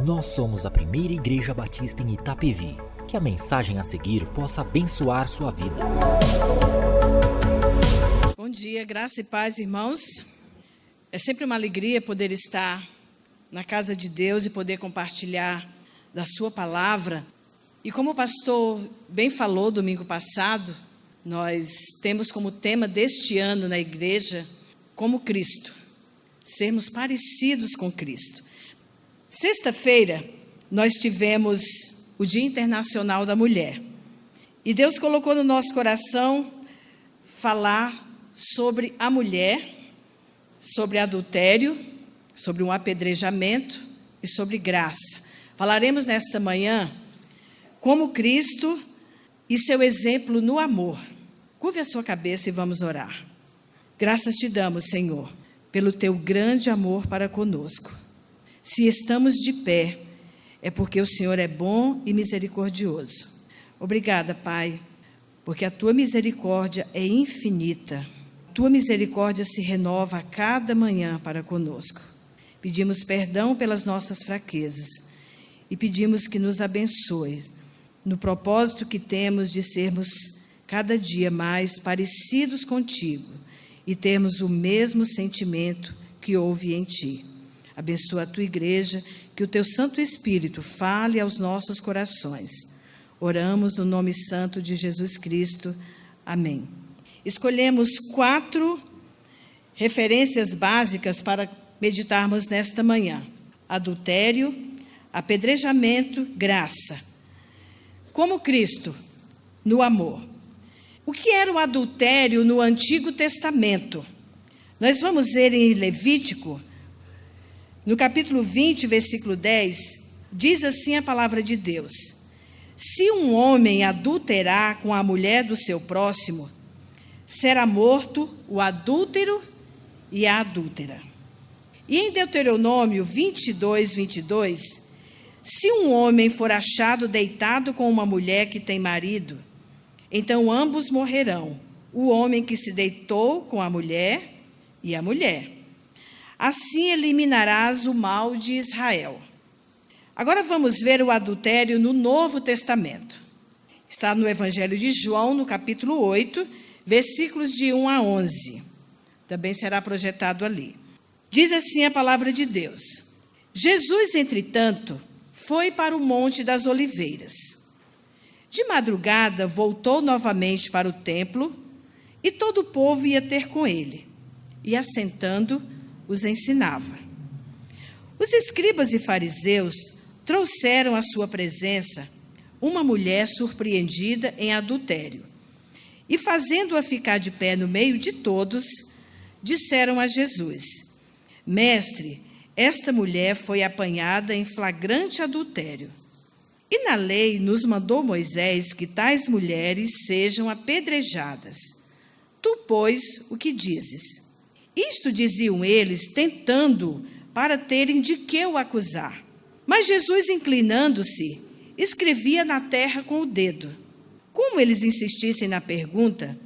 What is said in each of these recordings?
Nós somos a primeira igreja batista em Itapevi. Que a mensagem a seguir possa abençoar sua vida. Bom dia, graça e paz, irmãos. É sempre uma alegria poder estar na casa de Deus e poder compartilhar da sua palavra. E como o pastor bem falou domingo passado, nós temos como tema deste ano na igreja, como Cristo, sermos parecidos com Cristo. Sexta-feira, nós tivemos o Dia Internacional da Mulher. E Deus colocou no nosso coração falar sobre a mulher, sobre adultério, sobre um apedrejamento e sobre graça. Falaremos nesta manhã como Cristo e seu exemplo no amor. Curve a sua cabeça e vamos orar. Graças te damos, Senhor, pelo teu grande amor para conosco. Se estamos de pé, é porque o Senhor é bom e misericordioso. Obrigada, Pai, porque a tua misericórdia é infinita. A tua misericórdia se renova a cada manhã para conosco. Pedimos perdão pelas nossas fraquezas e pedimos que nos abençoes no propósito que temos de sermos cada dia mais parecidos contigo e termos o mesmo sentimento que houve em ti. Abençoa a tua igreja, que o teu Santo Espírito fale aos nossos corações. Oramos no nome santo de Jesus Cristo. Amém. Escolhemos 4 referências básicas para meditarmos nesta manhã: adultério, apedrejamento, graça. Como Cristo, no amor. O que era o adultério no Antigo Testamento? Nós vamos ver em Levítico, no capítulo 20, versículo 10, diz assim a palavra de Deus: se um homem adulterar com a mulher do seu próximo, será morto o adúltero e a adúltera. E em Deuteronômio 22, 22, se um homem for achado deitado com uma mulher que tem marido, então ambos morrerão, o homem que se deitou com a mulher e a mulher. Assim eliminarás o mal de Israel. Agora vamos ver o adultério no Novo Testamento. Está no Evangelho de João, no capítulo 8, versículos de 1 a 11. Também será projetado ali. Diz assim a palavra de Deus: Jesus, entretanto, foi para o Monte das Oliveiras. De madrugada, voltou novamente para o templo, e todo o povo ia ter com ele, e assentando, os ensinava. Os escribas e fariseus trouxeram à sua presença uma mulher surpreendida em adultério, e fazendo-a ficar de pé no meio de todos, disseram a Jesus: Mestre, esta mulher foi apanhada em flagrante adultério. E na lei nos mandou Moisés que tais mulheres sejam apedrejadas. Tu, pois, o que dizes? Isto diziam eles, tentando, para terem de que o acusar. Mas Jesus, inclinando-se, escrevia na terra com o dedo. Como eles insistissem na pergunta,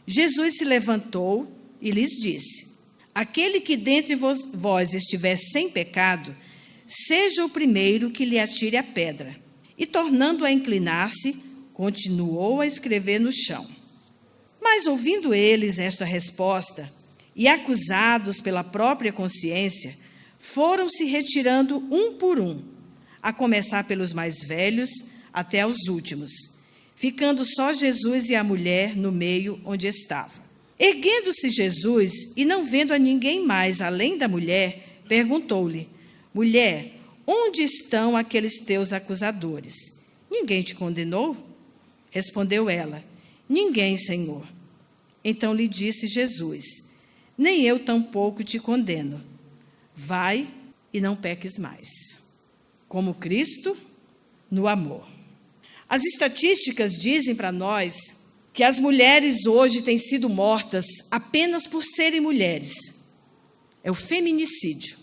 Jesus se levantou e lhes disse: aquele que dentre vós estiver sem pecado, seja o primeiro que lhe atire a pedra. E, tornando a inclinar-se, continuou a escrever no chão. Mas, ouvindo eles esta resposta, e acusados pela própria consciência, foram se retirando um por um, a começar pelos mais velhos até aos últimos, ficando só Jesus e a mulher no meio onde estava. Erguendo-se Jesus e não vendo a ninguém mais além da mulher, perguntou-lhe: mulher, onde estão aqueles teus acusadores? Ninguém te condenou? Respondeu ela: ninguém, Senhor. Então lhe disse Jesus: nem eu tampouco te condeno. Vai e não peques mais. Como Cristo, no amor. As estatísticas dizem para nós que as mulheres hoje têm sido mortas apenas por serem mulheres. É o feminicídio.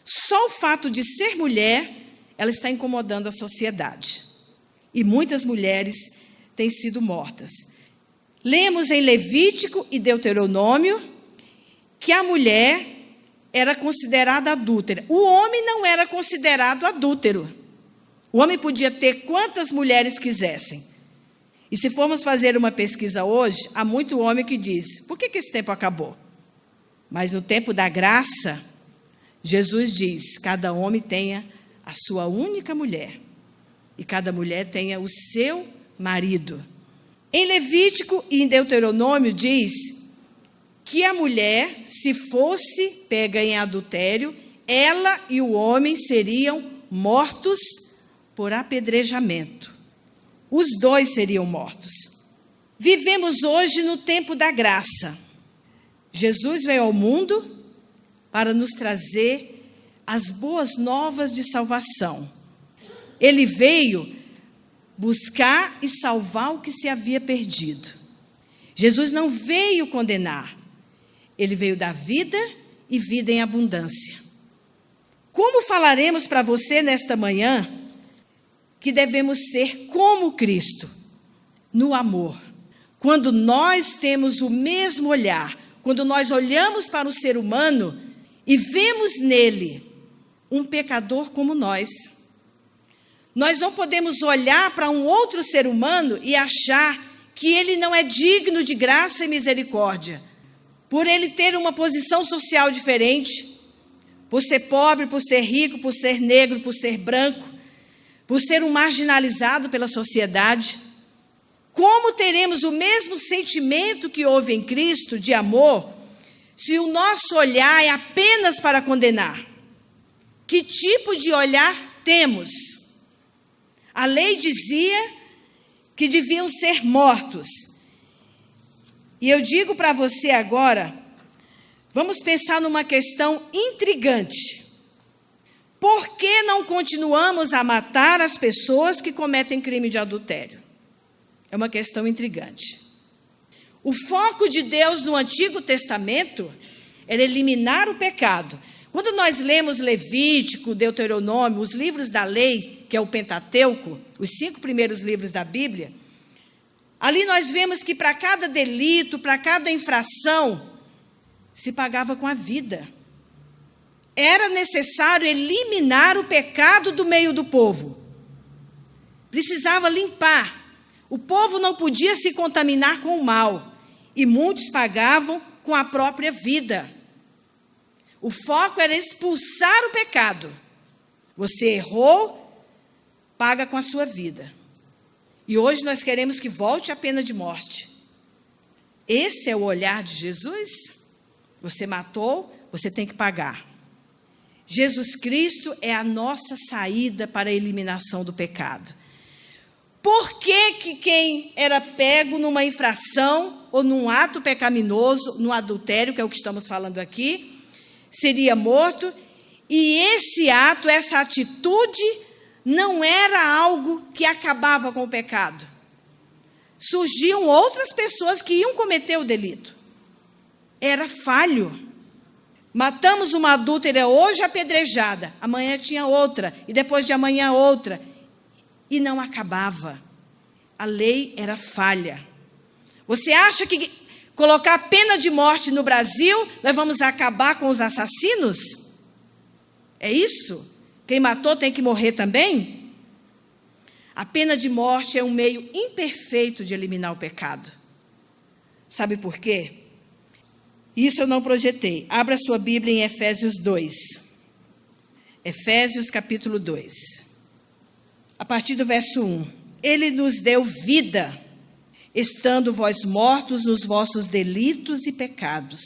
Só o fato de ser mulher, ela está incomodando a sociedade. E muitas mulheres têm sido mortas. Lemos em Levítico e Deuteronômio que a mulher era considerada adúltera. O homem não era considerado adúltero. O homem podia ter quantas mulheres quisessem. E se formos fazer uma pesquisa hoje, há muito homem que diz, por que esse tempo acabou? Mas no tempo da graça, Jesus diz, cada homem tenha a sua única mulher. E cada mulher tenha o seu marido. Em Levítico e em Deuteronômio diz que a mulher, se fosse pega em adultério, ela e o homem seriam mortos por apedrejamento. Os dois seriam mortos. Vivemos hoje no tempo da graça. Jesus veio ao mundo para nos trazer as boas novas de salvação. Ele veio buscar e salvar o que se havia perdido. Jesus não veio condenar. Ele veio dar vida e vida em abundância. Como falaremos para você nesta manhã que devemos ser como Cristo, no amor? Quando nós temos o mesmo olhar, quando nós olhamos para o ser humano e vemos nele um pecador como nós. Nós não podemos olhar para um outro ser humano e achar que ele não é digno de graça e misericórdia, por ele ter uma posição social diferente, por ser pobre, por ser rico, por ser negro, por ser branco, por ser um marginalizado pela sociedade. Como teremos o mesmo sentimento que houve em Cristo, de amor, se o nosso olhar é apenas para condenar? Que tipo de olhar temos? A lei dizia que deviam ser mortos. E eu digo para você agora, vamos pensar numa questão intrigante. Por que não continuamos a matar as pessoas que cometem crime de adultério? É uma questão intrigante. O foco de Deus no Antigo Testamento era eliminar o pecado. Quando nós lemos Levítico, Deuteronômio, os livros da lei, que é o Pentateuco, os 5 primeiros livros da Bíblia, ali nós vemos que para cada delito, para cada infração, se pagava com a vida. Era necessário eliminar o pecado do meio do povo. Precisava limpar. O povo não podia se contaminar com o mal, e muitos pagavam com a própria vida. O foco era expulsar o pecado. Você errou, paga com a sua vida. E hoje nós queremos que volte a pena de morte. Esse é o olhar de Jesus? Você matou, você tem que pagar. Jesus Cristo é a nossa saída para a eliminação do pecado. Por que quem era pego numa infração ou num ato pecaminoso, no adultério, que é o que estamos falando aqui, seria morto? E esse ato, essa atitude, não era algo que acabava com o pecado. Surgiam outras pessoas que iam cometer o delito. Era falho. Matamos uma adúltera hoje apedrejada, amanhã tinha outra, e depois de amanhã outra. E não acabava. A lei era falha. Você acha que colocar pena de morte no Brasil, nós vamos acabar com os assassinos? É isso? Quem matou tem que morrer também? A pena de morte é um meio imperfeito de eliminar o pecado. Sabe por quê? Isso eu não projetei. Abra sua Bíblia em Efésios 2. Efésios capítulo 2. A partir do verso 1. Ele nos deu vida, estando vós mortos nos vossos delitos e pecados,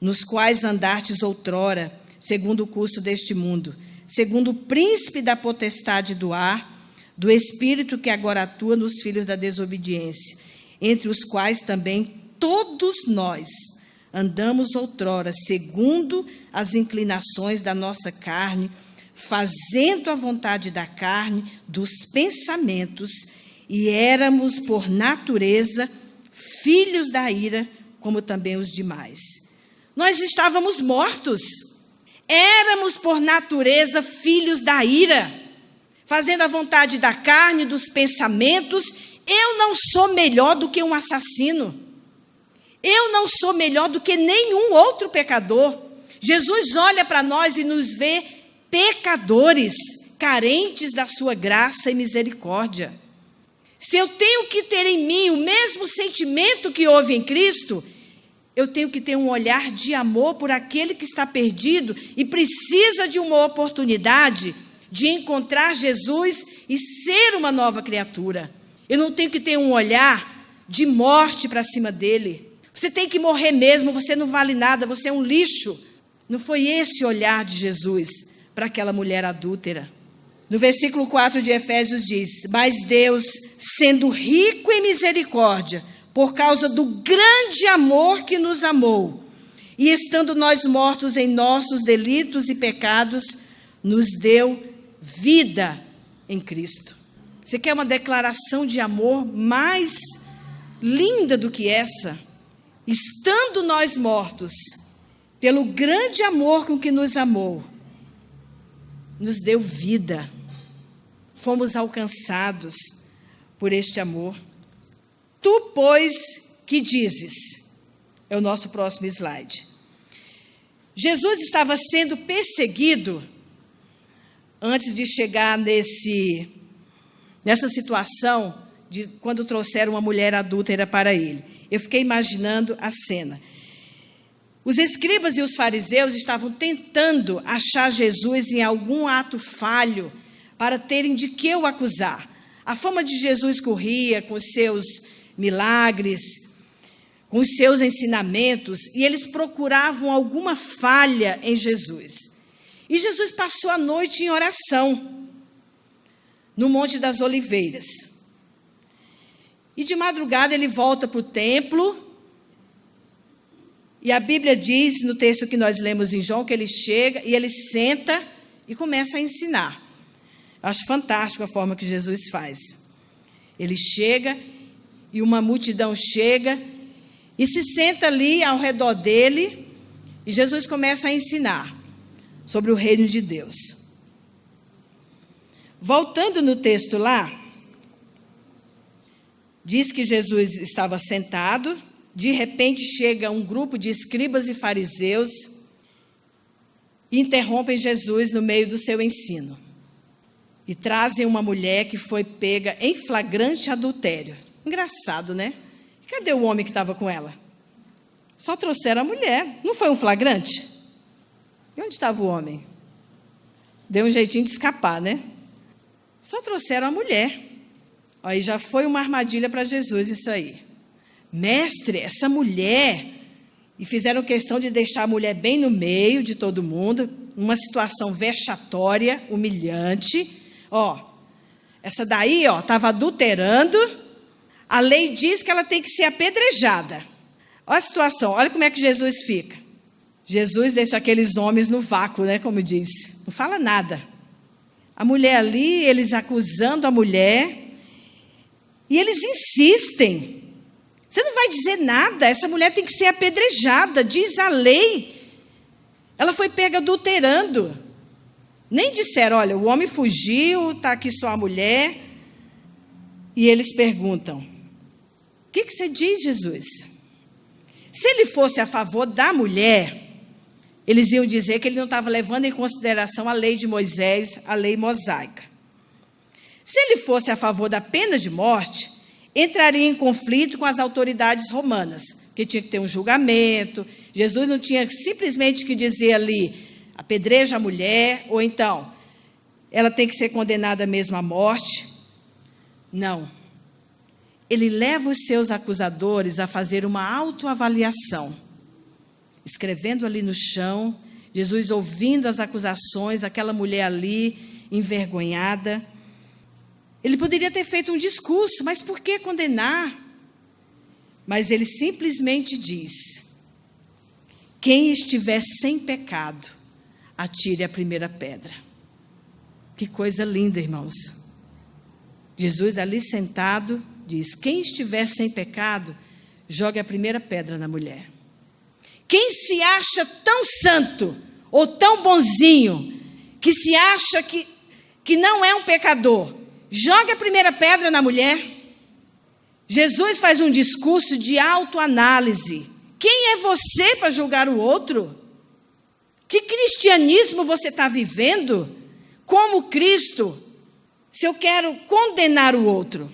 nos quais andastes outrora, segundo o curso deste mundo, segundo o príncipe da potestade do ar, do espírito que agora atua nos filhos da desobediência, entre os quais também todos nós andamos outrora, segundo as inclinações da nossa carne, fazendo a vontade da carne, dos pensamentos, e éramos, por natureza, filhos da ira, como também os demais. Nós estávamos mortos. Éramos, por natureza, filhos da ira, fazendo a vontade da carne, dos pensamentos. Eu não sou melhor do que um assassino. Eu não sou melhor do que nenhum outro pecador. Jesus olha para nós e nos vê pecadores, carentes da sua graça e misericórdia. Se eu tenho que ter em mim o mesmo sentimento que houve em Cristo, eu tenho que ter um olhar de amor por aquele que está perdido e precisa de uma oportunidade de encontrar Jesus e ser uma nova criatura. Eu não tenho que ter um olhar de morte para cima dele. Você tem que morrer mesmo, você não vale nada, você é um lixo. Não foi esse olhar de Jesus para aquela mulher adúltera. No versículo 4 de Efésios diz: mas Deus, sendo rico em misericórdia, por causa do grande amor que nos amou, e estando nós mortos em nossos delitos e pecados, nos deu vida em Cristo. Você quer uma declaração de amor mais linda do que essa? Estando nós mortos, pelo grande amor com que nos amou, nos deu vida. Fomos alcançados por este amor. Tu, pois, que dizes? É o nosso próximo slide. Jesus estava sendo perseguido antes de chegar nessa situação de quando trouxeram uma mulher adúltera para ele. Eu fiquei imaginando a cena. Os escribas e os fariseus estavam tentando achar Jesus em algum ato falho para terem de que o acusar. A fama de Jesus corria com os seus milagres, com os seus ensinamentos, e eles procuravam alguma falha em Jesus. E Jesus passou a noite em oração, no Monte das Oliveiras. E de madrugada ele volta para o templo, e a Bíblia diz, no texto que nós lemos em João, que ele chega e ele senta e começa a ensinar. Acho fantástico a forma que Jesus faz. Ele chega e uma multidão chega e se senta ali ao redor dele, e Jesus começa a ensinar sobre o reino de Deus. Voltando no texto lá, diz que Jesus estava sentado, de repente chega um grupo de escribas e fariseus e interrompem Jesus no meio do seu ensino. E trazem uma mulher que foi pega em flagrante adultério. Engraçado, né? Cadê o homem que estava com ela? Só trouxeram a mulher. Não foi um flagrante? E onde estava o homem? Deu um jeitinho de escapar, né? Só trouxeram a mulher. Aí já foi uma armadilha para Jesus isso aí. Mestre, essa mulher... E fizeram questão de deixar a mulher bem no meio de todo mundo, uma situação vexatória, humilhante. Essa daí, estava adulterando. A lei diz que ela tem que ser apedrejada. Olha a situação, olha como é que Jesus fica. Jesus deixa aqueles homens no vácuo, né, como diz. Não fala nada. A mulher ali, eles acusando a mulher, e eles insistem. Você não vai dizer nada, essa mulher tem que ser apedrejada, diz a lei. Ela foi pega adulterando. Nem disseram, olha, o homem fugiu, está aqui só a mulher. E eles perguntam, o que você diz, Jesus? Se ele fosse a favor da mulher, eles iam dizer que ele não estava levando em consideração a lei de Moisés, a lei mosaica. Se ele fosse a favor da pena de morte, entraria em conflito com as autoridades romanas, que tinha que ter um julgamento. Jesus não tinha simplesmente que dizer ali, apedreja a mulher, ou então, ela tem que ser condenada mesmo à morte. Não. Ele leva os seus acusadores a fazer uma autoavaliação, escrevendo ali no chão, Jesus ouvindo as acusações, aquela mulher ali, envergonhada. Ele poderia ter feito um discurso, mas por que condenar? Mas ele simplesmente diz, quem estiver sem pecado, atire a primeira pedra. Que coisa linda, irmãos. Jesus ali sentado, diz, quem estiver sem pecado, jogue a primeira pedra na mulher. Quem se acha tão santo, ou tão bonzinho, que se acha que não é um pecador, joga a primeira pedra na mulher. Jesus faz um discurso de autoanálise. Quem é você para julgar o outro? Que cristianismo você está vivendo como Cristo, se eu quero condenar o outro?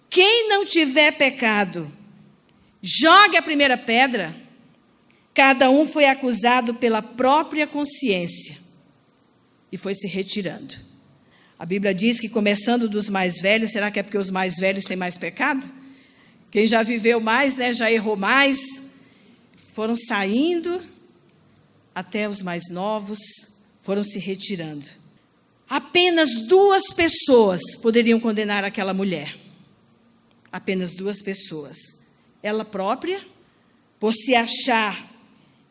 Quem não tiver pecado, jogue a primeira pedra. Cada um foi acusado pela própria consciência e foi se retirando. A Bíblia diz que, começando dos mais velhos, será que é porque os mais velhos têm mais pecado? Quem já viveu mais, né, já errou mais, foram saindo até os mais novos, foram se retirando. Apenas 2 pessoas poderiam condenar aquela mulher. Apenas 2 pessoas. Ela própria, por se achar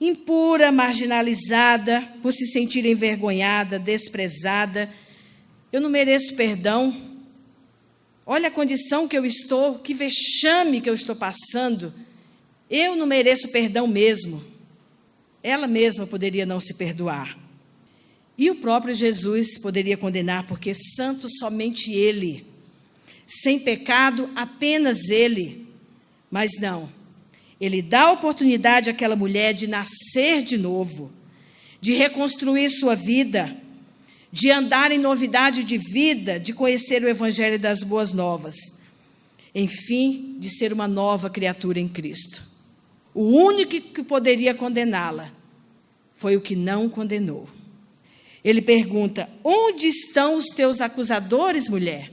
impura, marginalizada, por se sentir envergonhada, desprezada. Eu não mereço perdão. Olha a condição que eu estou, que vexame que eu estou passando. Eu não mereço perdão mesmo. Ela mesma poderia não se perdoar. E o próprio Jesus poderia condenar, porque santo somente Ele. Sem pecado, apenas Ele. Mas não. Ele dá a oportunidade àquela mulher de nascer de novo, de reconstruir sua vida, de andar em novidade de vida, de conhecer o Evangelho das Boas Novas. Enfim, de ser uma nova criatura em Cristo. O único que poderia condená-la foi o que não condenou. Ele pergunta: onde estão os teus acusadores, mulher?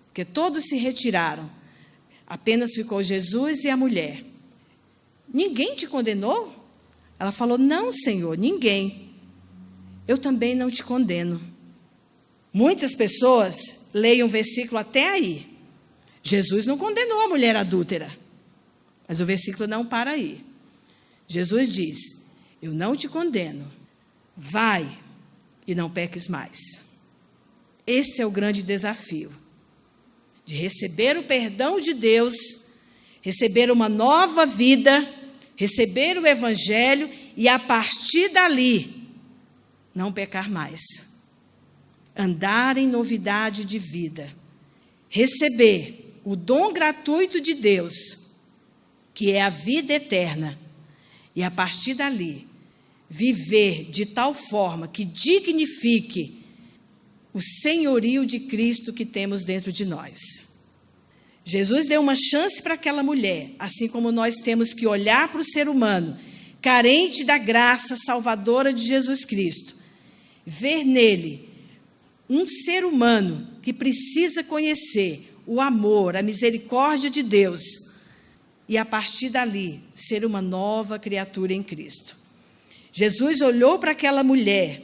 Porque todos se retiraram. Apenas ficou Jesus e a mulher. Ninguém te condenou? Ela falou: não, Senhor, ninguém. Eu também não te condeno. Muitas pessoas leem um versículo até aí. Jesus não condenou a mulher adúltera. Mas o versículo não para aí. Jesus diz: eu não te condeno. Vai e não peques mais. Esse é o grande desafio. De receber o perdão de Deus, receber uma nova vida, receber o Evangelho e, a partir dali, não pecar mais. Andar em novidade de vida. Receber o dom gratuito de Deus, que é a vida eterna. E, a partir dali, viver de tal forma que dignifique o senhorio de Cristo que temos dentro de nós. Jesus deu uma chance para aquela mulher, assim como nós temos que olhar para o ser humano, carente da graça salvadora de Jesus Cristo, ver nele um ser humano que precisa conhecer o amor, a misericórdia de Deus, e a partir dali ser uma nova criatura em Cristo. Jesus olhou para aquela mulher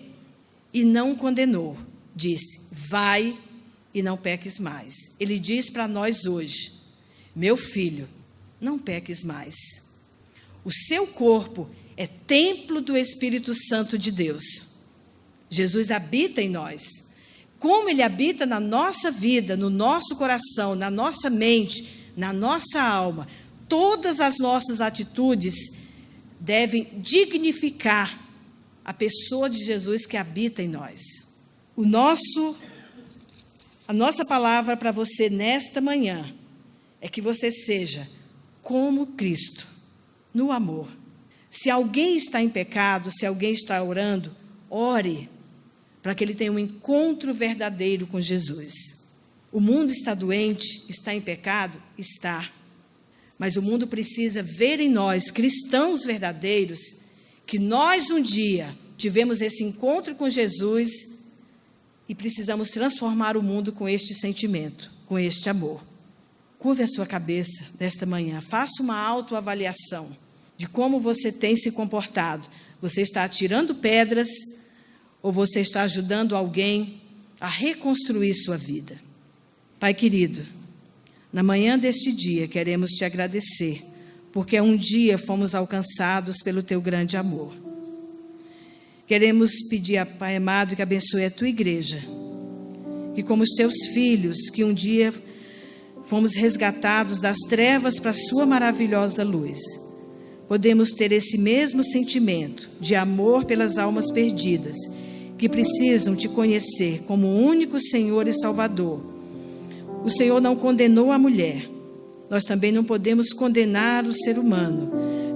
e não condenou, disse: vai e não peques mais. Ele diz para nós hoje: meu filho, não peques mais. O seu corpo é templo do Espírito Santo de Deus. Jesus habita em nós. Como Ele habita na nossa vida, no nosso coração, na nossa mente, na nossa alma, todas as nossas atitudes devem dignificar a pessoa de Jesus que habita em nós. A nossa palavra para você nesta manhã é que você seja como Cristo, no amor. Se alguém está em pecado, se alguém está orando, ore para que ele tenha um encontro verdadeiro com Jesus. O mundo está doente, está em pecado? Está. Mas o mundo precisa ver em nós, cristãos verdadeiros, que nós um dia tivemos esse encontro com Jesus e precisamos transformar o mundo com este sentimento, com este amor. Curve a sua cabeça nesta manhã, faça uma autoavaliação de como você tem se comportado. Você está atirando pedras ou você está ajudando alguém a reconstruir sua vida? Pai querido, na manhã deste dia queremos te agradecer, porque um dia fomos alcançados pelo teu grande amor. Queremos pedir a Pai amado que abençoe a tua igreja, que como os teus filhos, que um dia fomos resgatados das trevas para a sua maravilhosa luz, podemos ter esse mesmo sentimento de amor pelas almas perdidas, que precisam te conhecer como o único Senhor e Salvador. O Senhor não condenou a mulher, nós também não podemos condenar o ser humano,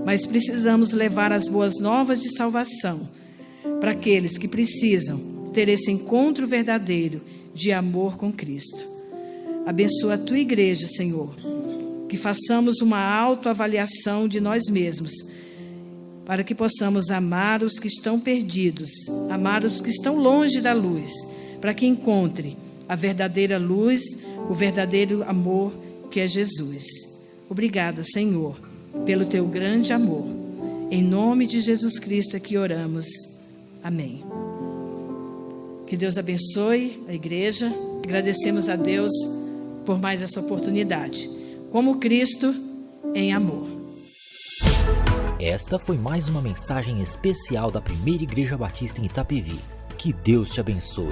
mas precisamos levar as boas novas de salvação para aqueles que precisam ter esse encontro verdadeiro de amor com Cristo. Abençoa a tua igreja, Senhor, que façamos uma autoavaliação de nós mesmos, para que possamos amar os que estão perdidos, amar os que estão longe da luz, para que encontre a verdadeira luz, o verdadeiro amor que é Jesus. Obrigada, Senhor, pelo teu grande amor. Em nome de Jesus Cristo é que oramos. Amém. Que Deus abençoe a igreja. Agradecemos a Deus por mais essa oportunidade. Como Cristo em amor. Esta foi mais uma mensagem especial da Primeira Igreja Batista em Itapevi. Que Deus te abençoe.